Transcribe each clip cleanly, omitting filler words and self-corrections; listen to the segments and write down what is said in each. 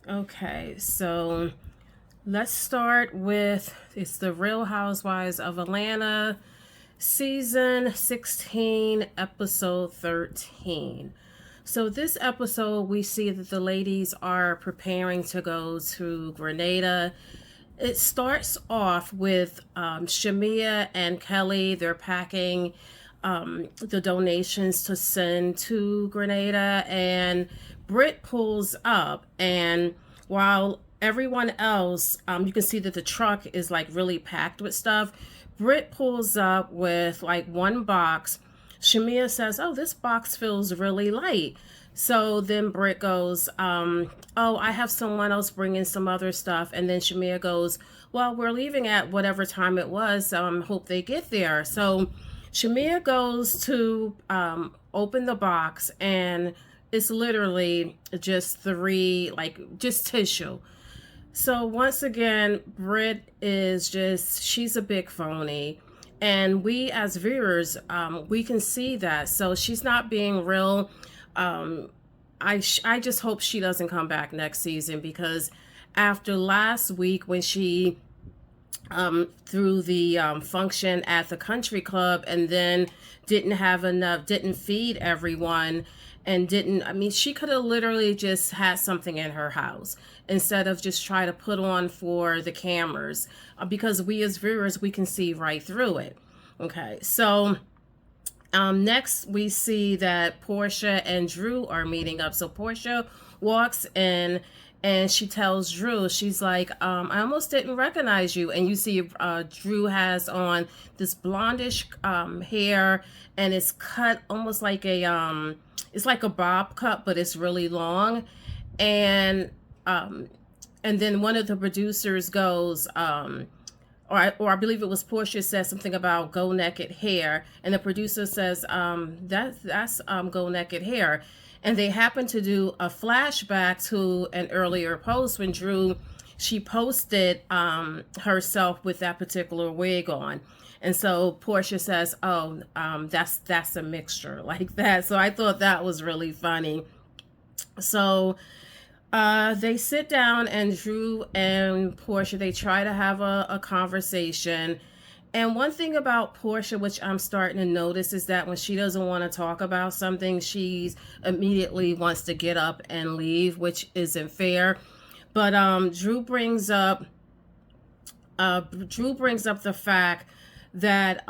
Okay, so let's start with it's the Real Housewives of Atlanta, season 16, episode 13. So, this episode, we see that the ladies are preparing to go to Grenada. It starts off with Shamia and Kelly. They're packing the donations to send to Grenada, and Britt pulls up. And while everyone else, you can see that the truck is like really packed with stuff, Britt pulls up with like one box. Shamia says, "Oh, this box feels really light." So then Britt goes, "Oh, I have someone else bringing some other stuff." And then Shamia goes, "Well, we're leaving at whatever time it was. Hope they get there." So Shamia goes to open the box, and it's literally just three, like just tissue. So once again, Britt is she's a big phony. And we as viewers, we can see that. So she's not being real. Um, I just hope she doesn't come back next season, because after last week when she through the function at the country club, and then didn't have enough, didn't feed everyone, and didn't, I mean, she could have literally just had something in her house instead of just try to put on for the cameras, because we as viewers, we can see right through it. Okay, so next, we see that Portia and Drew are meeting up. So Portia walks in and she tells Drew, she's like, I almost didn't recognize you. And you see Drew has on this blondish hair, and it's cut almost like it's like a bob cut, but it's really long. And um, and then one of the producers goes, or I believe it was Portia said something about go naked hair, and the producer says, that's go naked hair, and they happen to do a flashback to an earlier post when Drew, she posted herself with that particular wig on, and so Portia says, "Oh, that's a mixture," like that. So I thought that was really funny. So they sit down, and Drew and Portia, they try to have a conversation. And one thing about Portia, which I'm starting to notice, is that when she doesn't want to talk about something, she immediately wants to get up and leave, which isn't fair. But Drew brings up the fact that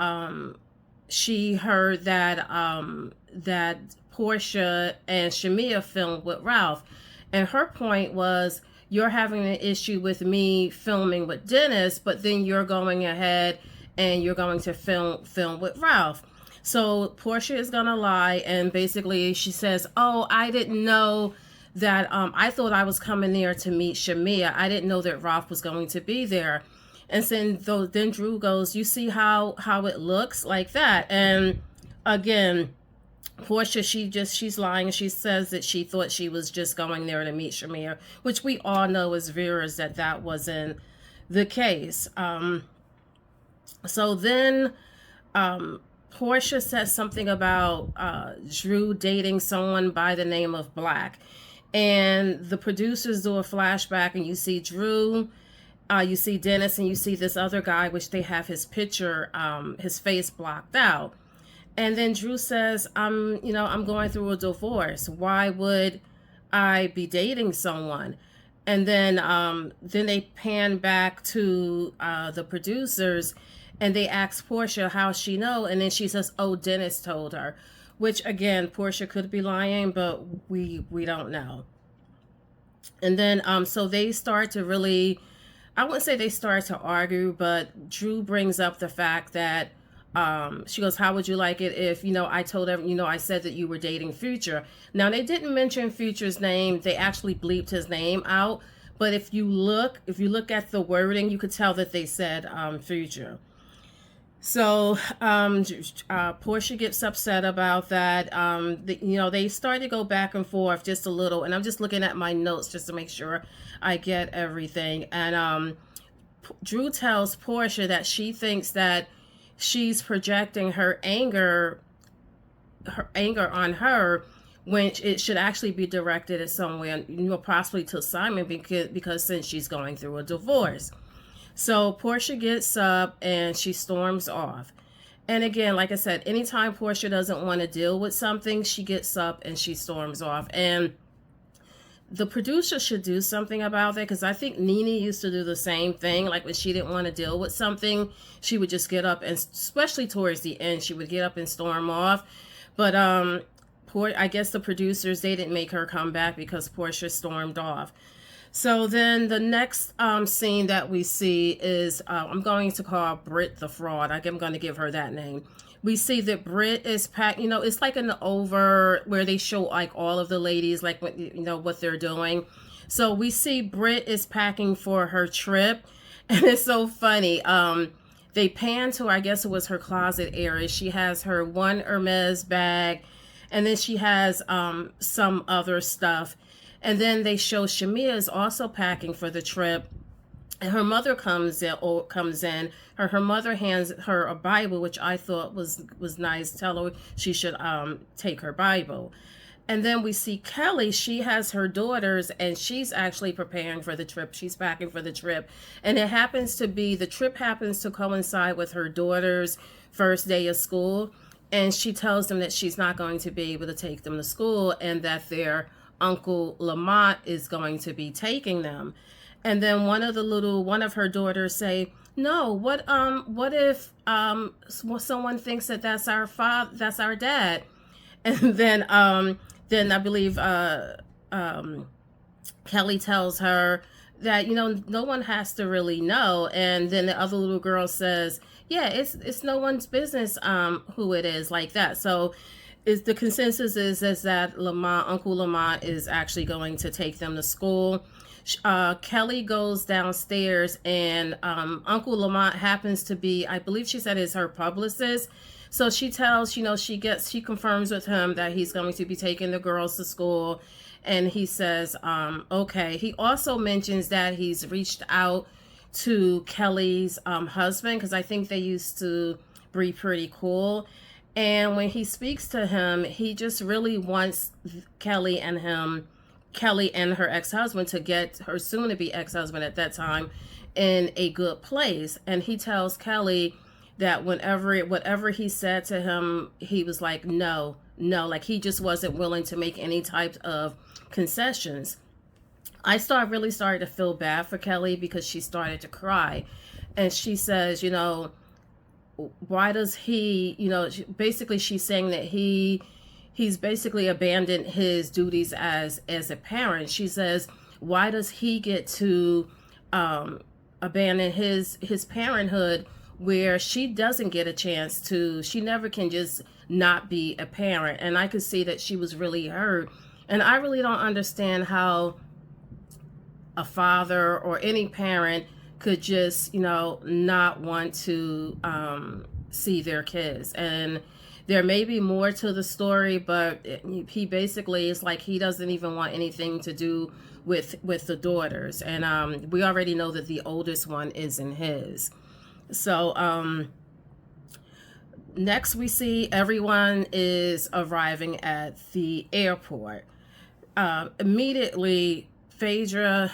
she heard that Portia and Shamia filmed with Ralph. And her point was, you're having an issue with me filming with Dennis, but then you're going ahead and you're going to film with Ralph. So Portia is gonna lie, and basically she says, "Oh, I didn't know that. I thought I was coming there to meet Shamia. I didn't know that Ralph was going to be there." And then Drew goes, "You see how it looks like that?" And again, Portia, she's lying. She says that she thought she was just going there to meet Shamir, which we all know as viewers that wasn't the case. So then Portia says something about Drew dating someone by the name of Black. And the producers do a flashback, and you see Drew, you see Dennis, and you see this other guy, which they have his picture, his face blocked out. And then Drew says, I'm going through a divorce. Why would I be dating someone?" And then they pan back to the producers, and they ask Portia how she know, and then she says, "Oh, Dennis told her," which again, Portia could be lying, but we don't know. And then so they start to really, I wouldn't say they start to argue, but Drew brings up the fact that she goes, "How would you like it if, I told everyone, I said that you were dating Future?" Now, they didn't mention Future's name. They actually bleeped his name out. But if you look at the wording, you could tell that they said Future. So Portia gets upset about that. They start to go back and forth just a little, and I'm just looking at my notes just to make sure I get everything. And Drew tells Portia that she thinks that she's projecting her anger on her, when it should actually be directed at somewhere, possibly to Simon, because since she's going through a divorce. So Portia gets up and she storms off. And again, like I said, anytime Portia doesn't want to deal with something, she gets up and she storms off. And the producer should do something about that, because I think Nene used to do the same thing. Like when she didn't want to deal with something, she would just get up, and especially towards the end, she would get up and storm off. But I guess the producers, they didn't make her come back because Portia stormed off. So then the next scene that we see is, I'm going to call Britt the fraud. I'm going to give her that name. We see that Britt is packed, it's like an over where they show like all of the ladies, like what, what they're doing. So we see Britt is packing for her trip, and it's so funny. They pan to, I guess it was her closet area. She has her one Hermes bag, and then she has some other stuff. And then they show Shamia is also packing for the trip. And her mother comes in. Her mother hands her a Bible, which I thought was nice. Tell her she should take her Bible. And then we see Kelly. She has her daughters, and she's actually preparing for the trip. She's packing for the trip. And the trip happens to coincide with her daughter's first day of school. And she tells them that she's not going to be able to take them to school, and that their Uncle Lamont is going to be taking them. And then one of her daughters say, "No, what if someone thinks that that's our father, that's our dad?" And then I believe Kelly tells her that no one has to really know. And then the other little girl says, "Yeah, it's no one's business who it is," like that. So the consensus is that Uncle Lamont is actually going to take them to school. Kelly goes downstairs, and Uncle Lamont happens to be, I believe she said, is her publicist. So she tells, she confirms with him that he's going to be taking the girls to school. And he says, okay. He also mentions that he's reached out to Kelly's husband, because I think they used to be pretty cool. And when he speaks to him, he just really wants Kelly and her ex-husband to get her soon-to-be ex-husband at that time in a good place. And he tells Kelly that whatever he said to him, he was like, no, like he just wasn't willing to make any type of concessions. I really started to feel bad for Kelly, because she started to cry. And she says, why does he, basically she's saying that he's basically abandoned his duties as a parent. She says, why does he get to abandon his parenthood, where she doesn't get a chance to? She never can just not be a parent. And I could see that she was really hurt. And I really don't understand how a father or any parent could just, not want to see their kids. And there may be more to the story, but he basically is like, he doesn't even want anything to do with the daughters. And we already know that the oldest one isn't his. So next we see everyone is arriving at the airport. Immediately, Phaedra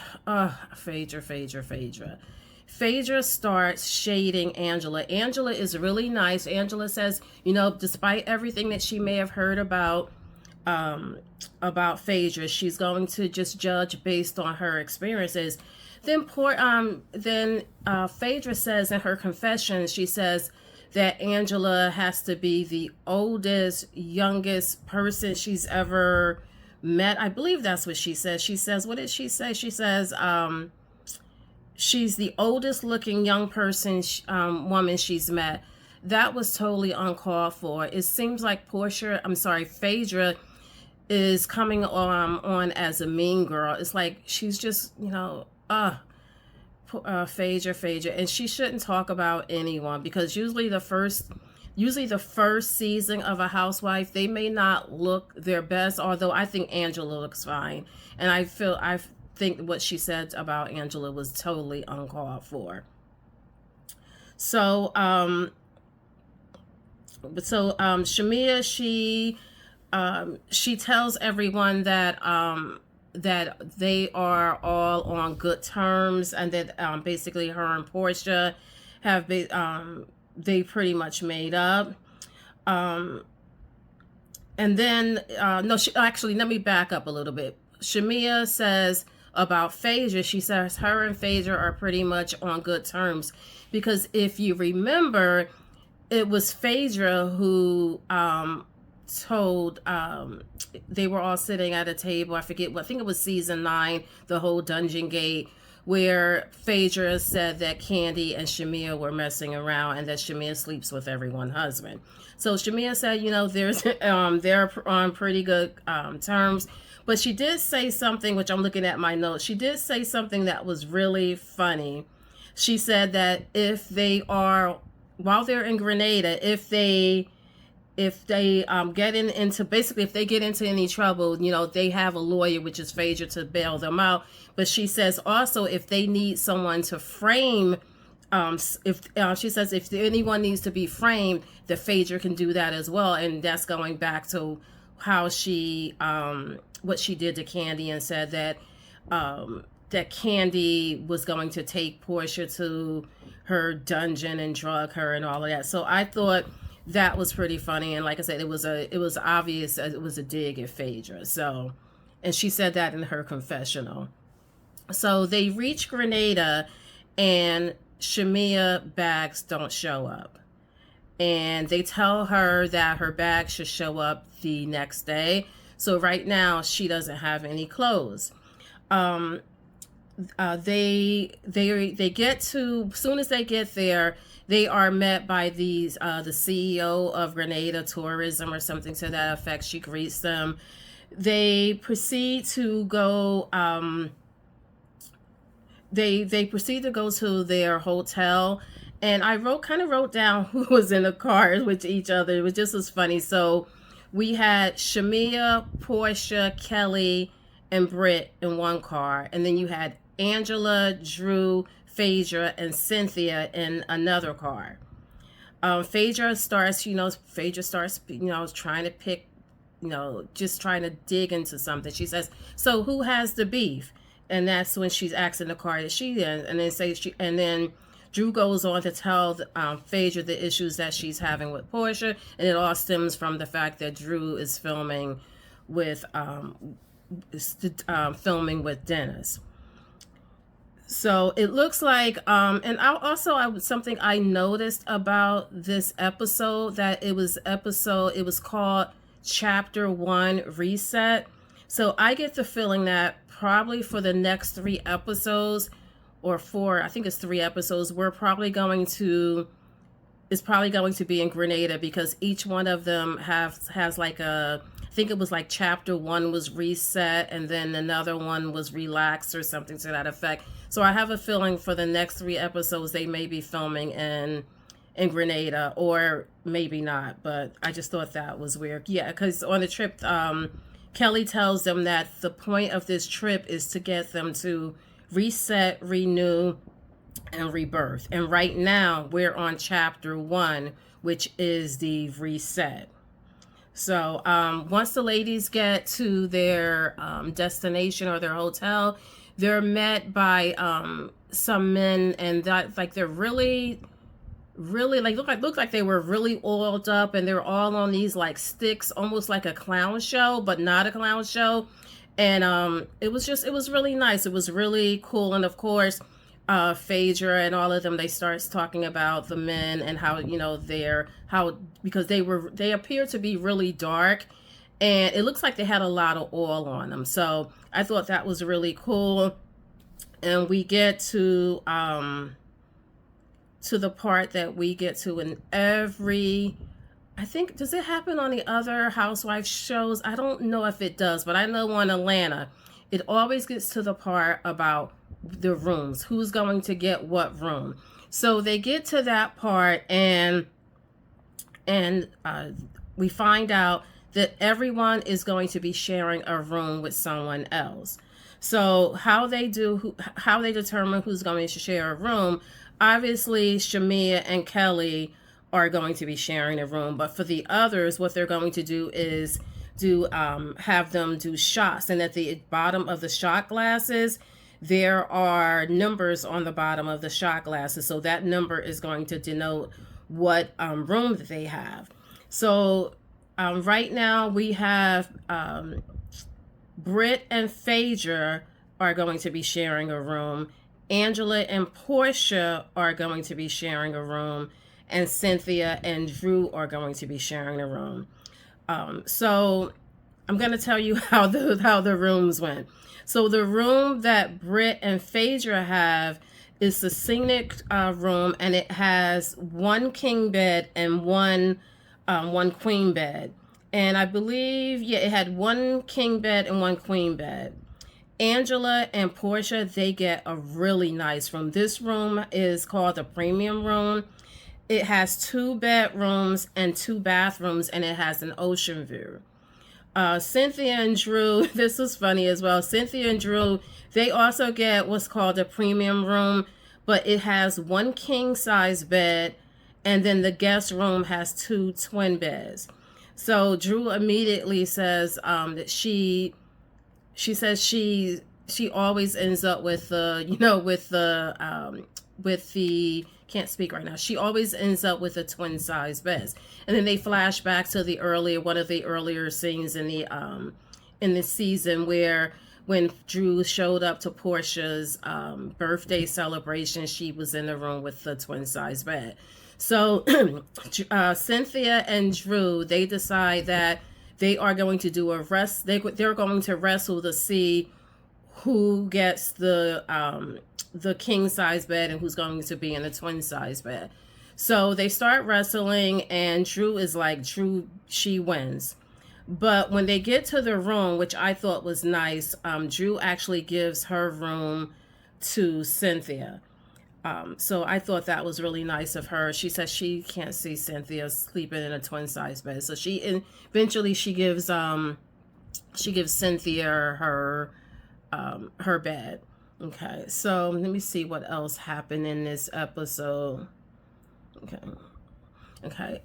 starts shading Angela. Angela is really nice. Angela says, despite everything that she may have heard about Phaedra, she's going to just judge based on her experiences. Then Phaedra says in her confession, she says that Angela has to be the oldest, youngest person she's ever met. I believe that's what she says. She says, what did she say? She says, she's the oldest looking young person, woman she's met. That was totally uncalled for. It seems like Phaedra is coming on as a mean girl. It's like she's just, Phaedra, and she shouldn't talk about anyone, because usually the first season of a housewife, they may not look their best, although I think Angela looks fine. And I think what she said about Angela was totally uncalled for. So Shamia, she she tells everyone that that they are all on good terms, and that basically her and Portia have been they pretty much made up. Um, and then no, actually, let me back up a little bit. Shamia says about Phaedra, she says her and Phaedra are pretty much on good terms, because if you remember, it was Phaedra who told they were all sitting at a table. I forget what, I think it was season 9, the whole Dungeon Gate, where Phaedra said that Candy and Shamia were messing around and that Shamia sleeps with everyone's husband. So Shamia said, you know, they're on pretty good terms. But she did say something, which I'm looking at my notes. She did say something that was really funny. She said that if they are, while they're in Grenada, if they get into, basically if they get into any trouble, you know, they have a lawyer, which is Phaedra, to bail them out. But she says also, if they need someone to frame, if she says if anyone needs to be framed, that Phaedra can do that as well. And that's going back to how she what she did to Candy, and said that that Candy was going to take Portia to her dungeon and drug her and all of that. So I thought that was pretty funny, and like I said, it was obvious it was a dig at Phaedra. So, and she said that in her confessional. So they reach Grenada, and Shamia bags don't show up, and they tell her that her bag should show up the next day. So right now she doesn't have any clothes. They get to, as soon as they get there, they are met by the CEO of Grenada Tourism or something to that effect. She greets them. They proceed to go. They proceed to go to their hotel, and I wrote down who was in the car with each other. It was just as funny. So we had Shamia, Portia, Kelly, and Britt in one car, and then you had Angela, Drew, Phaedra, and Cynthia in another car. Phaedra starts trying to pick, just trying to dig into something. She says, "So who has the beef?" And that's when she's asking the car that she in, and then Drew goes on to tell Phaedra the issues that she's having with Portia, and it all stems from the fact that Drew is filming with Dennis. So it looks like, and something I noticed about this episode, that it was called Chapter 1 Reset. So I get the feeling that probably for the next 3 episodes, or 4, I think it's 3 episodes, it's probably going to be in Grenada, because each one of them has like I think it was like Chapter 1 was reset, and then another one was relaxed or something to that effect. So I have a feeling for the next 3 episodes they may be filming in Grenada, or maybe not. But I just thought that was weird. Yeah, because on the trip, Kelly tells them that the point of this trip is to get them to reset, renew, and rebirth. And right now we're on Chapter 1, which is the reset. So once the ladies get to their destination or their hotel, they're met by some men, and that, like, they're really like look like they were really oiled up, and they're all on these like sticks, almost like a clown show, but not a clown show. And it was really nice. It was really cool. And of course, Phaedra and all of them, they start talking about the men and how, because they appear to be really dark, and it looks like they had a lot of oil on them. So I thought that was really cool. And we get to the part that we get to in every, I think, does it happen on the other Housewives shows? I don't know if it does, but I know on Atlanta, it always gets to the part about the rooms, who's going to get what room. So they get to that part, and we find out that everyone is going to be sharing a room with someone else. So how they determine who's going to share a room, obviously Shamia and Kelly are going to be sharing a room, but for the others, what they're going to do is do have them do shots, and at the bottom of the shot glasses there are numbers on the bottom of the shot glasses, so that number is going to denote what room that they have. So right now we have Britt and Phaedra are going to be sharing a room. Angela and Portia are going to be sharing a room, and Cynthia and Drew are going to be sharing a room. So I'm going to tell you how the rooms went. So the room that Britt and Phaedra have is the scenic room, and it has one king bed and one queen bed. And I believe, yeah, it had one king bed and one queen bed. Angela and Portia, they get a really nice room. This room is called the premium room. It has 2 bedrooms and 2 bathrooms, and it has an ocean view. Cynthia and Drew, this was funny as well. Cynthia and Drew, they also get what's called a premium room, but it has 1 king size bed, and then the guest room has 2 twin beds. So Drew immediately says that she says she always ends up with the can't speak right now. She always ends up with a twin size beds. And then they flash back to one of the earlier scenes in the season, where when Drew showed up to Portia's birthday celebration, she was in the room with the twin size bed. So Cynthia and Drew, they decide that they are going to do they're going to wrestle to see who gets the king size bed and who's going to be in the twin size bed. So they start wrestling, and Drew is like, she wins. But when they get to the room, which I thought was nice, Drew actually gives her room to Cynthia. So I thought that was really nice of her. She says she can't see Cynthia sleeping in a twin size bed. So eventually she gives Cynthia her bed. Okay, so let me see what else happened in this episode. Okay.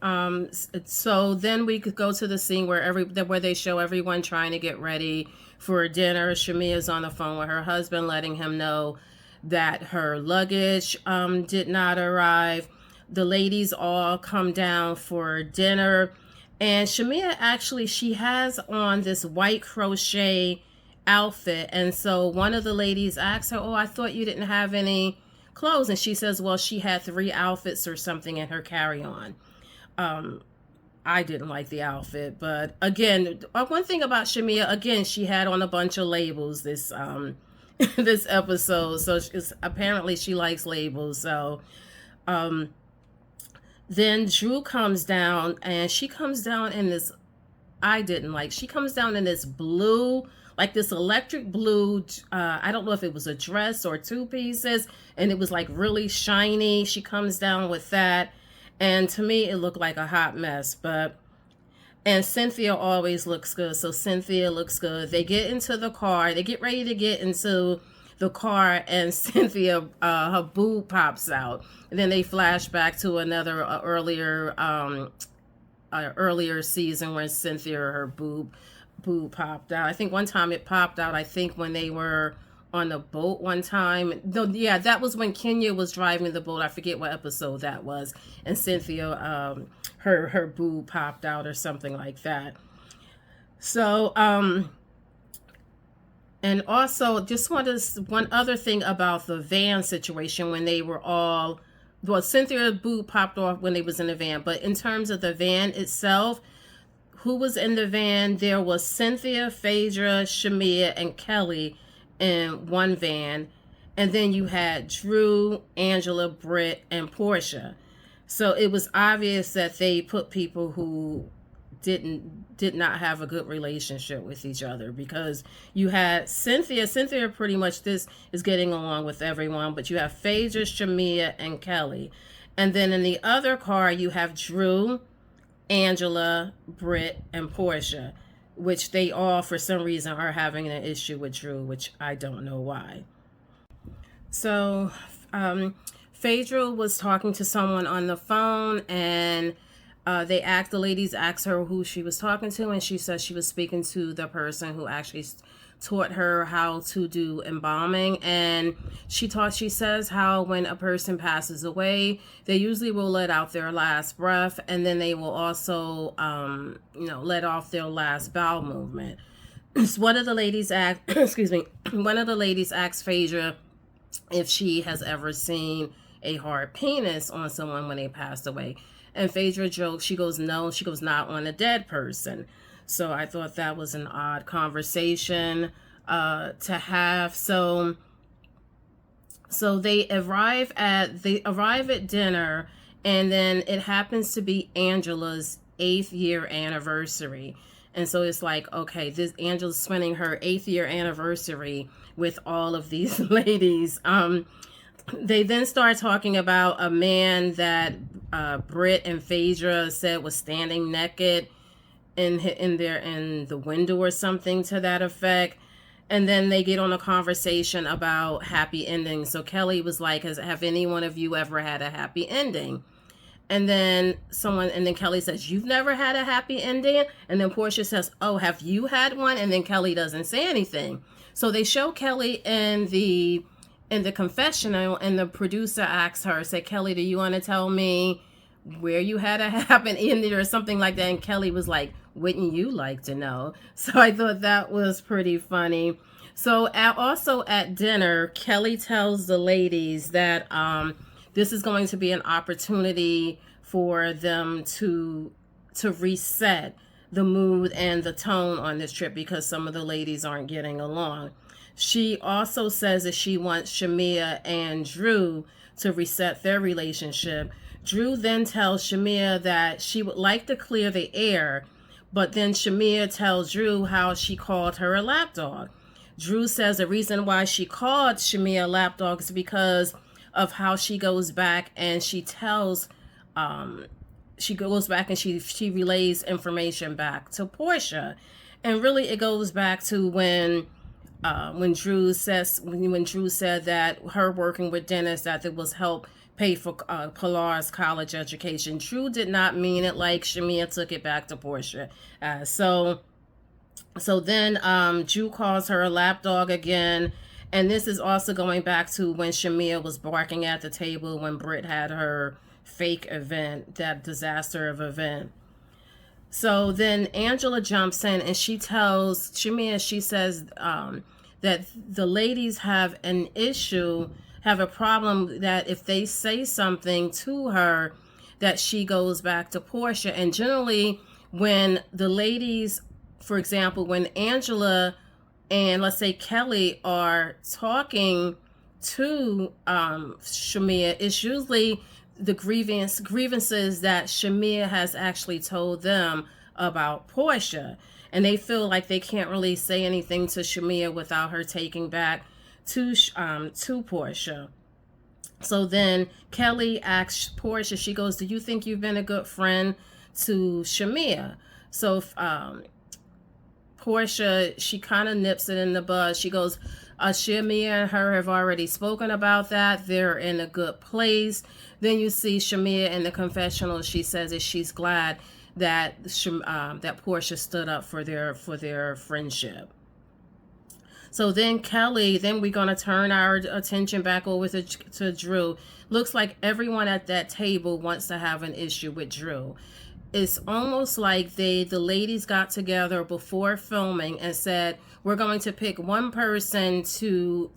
So then we could go to the scene where they show everyone trying to get ready for dinner. Shamia's on the phone with her husband, letting him know that her luggage did not arrive. The ladies all come down for dinner, and Shamia actually, she has on this white crochet outfit, and so one of the ladies asks her, "Oh, I thought you didn't have any clothes," and she says, well, she had 3 outfits or something in her carry-on. I didn't like the outfit, but again, one thing about Shamia, again, she had on a bunch of labels this this episode, so apparently she likes labels. So then Drew comes down, and she comes down in this, I didn't like, she comes down in this blue, like this electric blue, I don't know if it was a dress or 2 pieces, and it was like really shiny. She comes down with that, and to me it looked like a hot mess. And Cynthia always looks good, so Cynthia looks good. They get into the car, they get ready to get into the car, and Cynthia, her boob pops out, and then they flash back to another earlier season where Cynthia, her boob popped out. I think one time it popped out, I think when they were on the boat one time. No, yeah, that was when Kenya was driving the boat. I forget what episode that was. And Cynthia, her boob popped out or something like that. So, and also just one other thing about the van situation, when they were all, well, Cynthia's boob popped off when they was in the van, but in terms of the van itself, who was in the van? There was Cynthia, Phaedra, Shamia, and Kelly in one van. And then you had Drew, Angela, Britt, and Portia. So it was obvious that they put people who did not have a good relationship with each other, because you had Cynthia pretty much this is getting along with everyone, but you have Phaedra, Shamia, and Kelly. And then in the other car, you have Drew, Angela, Britt, and Portia, which they all, for some reason, are having an issue with Drew, which I don't know why. So, Phaedra was talking to someone on the phone, and The ladies asked her who she was talking to, and she said she was speaking to the person who actually taught her how to do embalming. And she says how when a person passes away, they usually will let out their last breath, and then they will also let off their last bowel movement. One of the ladies asked excuse me, one of the ladies asked Phaedra if she has ever seen a hard penis on someone when they passed away. And Phaedra jokes, she goes, no, she goes, not on a dead person. So I thought that was an odd conversation to have. So they arrive at dinner, and then it happens to be Angela's 8th year anniversary. And so it's like, okay, this Angela's spending her 8th year anniversary with all of these ladies. They then start talking about a man that Britt and Phaedra said was standing naked in the window or something to that effect. And then they get on a conversation about happy endings. So Kelly was like, have any one of you ever had a happy ending? And then Kelly says, you've never had a happy ending? And then Portia says, oh, have you had one? And then Kelly doesn't say anything. So they show Kelly in the confessional, and the producer asks her, say, Kelly, do you want to tell me where you had a happy ending or something like that? And Kelly was like, wouldn't you like to know? So I thought that was pretty funny. So also at dinner, Kelly tells the ladies that this is going to be an opportunity for them to reset the mood and the tone on this trip, because some of the ladies aren't getting along. She also says that she wants Shamia and Drew to reset their relationship. Drew then tells Shamia that she would like to clear the air, but then Shamia tells Drew how she called her a lapdog. Drew says the reason why she called Shamia a lapdog is because of how she goes back and she tells she relays information back to Portia. And really it goes back to when Drew said that her working with Dennis, that it was help pay for Pilar's college education. Drew did not mean it like Shamia took it back to Portia. So then Drew calls her a lapdog again. And this is also going back to when Shamia was barking at the table when Britt had her fake event, that disaster of event. So then Angela jumps in and she tells Shamia, she says that the ladies have a problem that if they say something to her, that she goes back to Portia. And generally when the ladies, for example, when Angela and let's say Kelly are talking to Shamia, it's usually the grievances that Shamia has actually told them about Portia. And they feel like they can't really say anything to Shamia without her taking back to Portia. So then Kelly asks Portia, she goes, do you think you've been a good friend to Shamia? So Portia, she kind of nips it in the bud. She goes, Shamia and her have already spoken about that. They're in a good place. Then you see Shamia in the confessional. She says that she's glad that that Portia stood up for their friendship. So then Kelly, then we're going to turn our attention back over to Drew. Looks like everyone at that table wants to have an issue with Drew. It's almost like the ladies got together before filming and said, we're going to pick one person to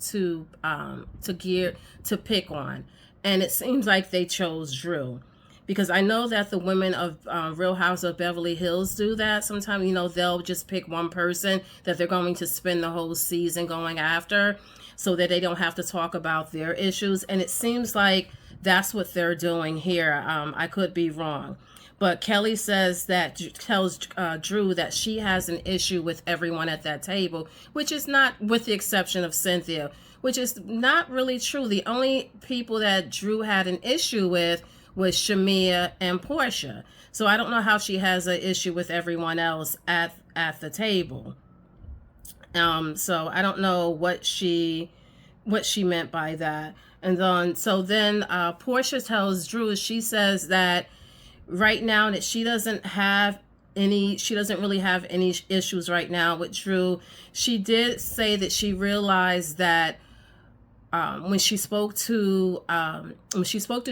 pick on. And it seems like they chose Drew. Because I know that the women of Real House of Beverly Hills do that. Sometimes, they'll just pick one person that they're going to spend the whole season going after so that they don't have to talk about their issues. And it seems like that's what they're doing here. I could be wrong. But Kelly tells Drew that she has an issue with everyone at that table, which is not, with the exception of Cynthia, which is not really true. The only people that Drew had an issue with was Shamia and Portia. So I don't know how she has an issue with everyone else at the table. So I don't know what she meant by that. And then Portia tells Drew, she says that right now that she doesn't really have any issues right now with Drew. She did say that she realized that when she spoke to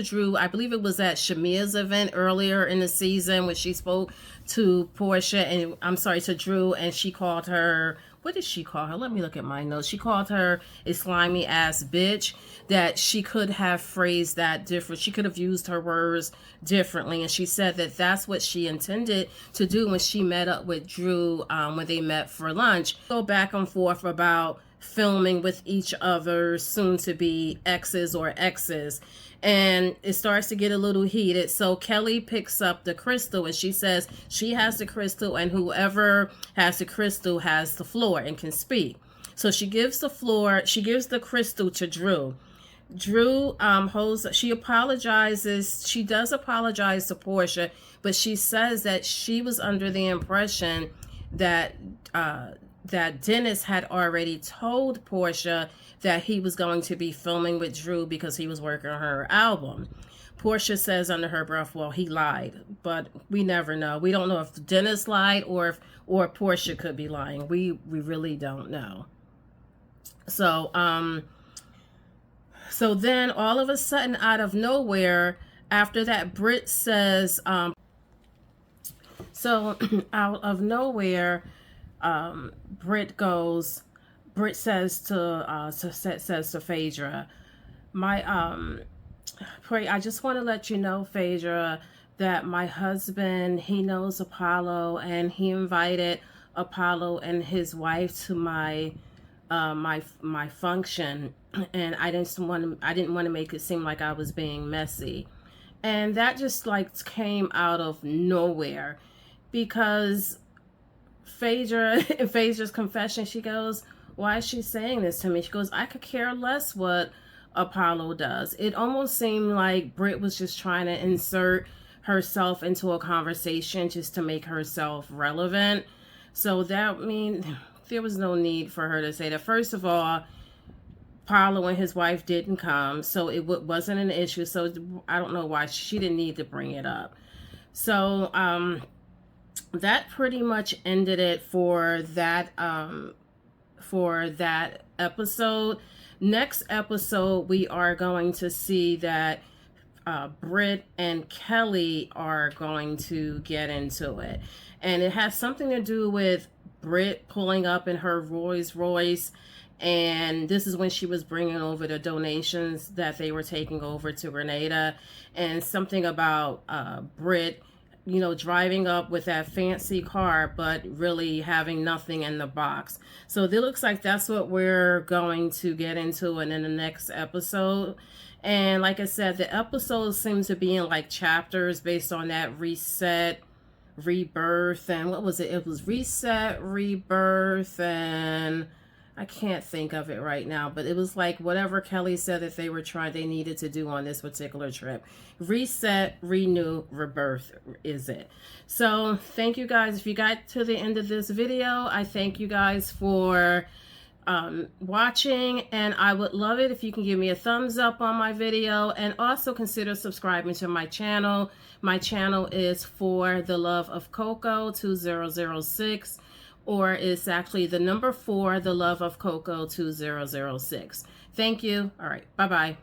Drew, I believe it was at Shamia's event earlier in the season, when she spoke to Portia, and I'm sorry, to Drew, and she called her, what did she call her? Let me look at my notes. She called her a slimy ass bitch. That she could have phrased that different. She could have used her words differently, and she said that that's what she intended to do when she met up with Drew, when they met for lunch. Go back and forth about filming with each other, soon to be exes or exes, and it starts to get a little heated. So Kelly picks up the crystal and she says she has the crystal, and whoever has the crystal has the floor and can speak. So she gives the crystal to Drew. Drew she apologizes. She does apologize to Portia, but she says that she was under the impression that that Dennis had already told Portia that he was going to be filming with Drew because he was working on her album. Portia says under her breath, well, he lied, but we never know. We don't know if Dennis lied or Portia could be lying. We really don't know. So so then all of a sudden, out of nowhere, after that, Britt says, so out of nowhere, Britt says to Phaedra, I just want to let you know, Phaedra, that my husband, he knows Apollo, and he invited Apollo and his wife to my function, and I didn't want to make it seem like I was being messy. And that just like came out of nowhere, because in Phaedra's confession, she goes, why is she saying this to me? She goes, I could care less what Apollo does. It almost seemed like Britt was just trying to insert herself into a conversation just to make herself relevant. So that there was no need for her to say that. First of all, Apollo and his wife didn't come, so it wasn't an issue. So I don't know why she didn't need to bring it up. So that pretty much ended it for that episode. Next episode, we are going to see that Britt and Kelly are going to get into it, and it has something to do with Britt pulling up in her Rolls Royce, and this is when she was bringing over the donations that they were taking over to Grenada, and something about Britt, driving up with that fancy car, but really having nothing in the box. So it looks like that's what we're going to get into in the next episode. And like I said, the episodes seem to be in like chapters based on that reset, rebirth, and what was it? It was reset, rebirth, and I can't think of it right now, but it was like whatever Kelly said that they needed to do on this particular trip. Reset, renew, rebirth is it. So thank you guys. If you got to the end of this video, I thank you guys for watching, and I would love it if you can give me a thumbs up on my video, and also consider subscribing to my channel. My channel is For the Love of Coco 2006, or it's actually the number 4, The Love of Coco 2006. Thank you. All right. Bye-bye.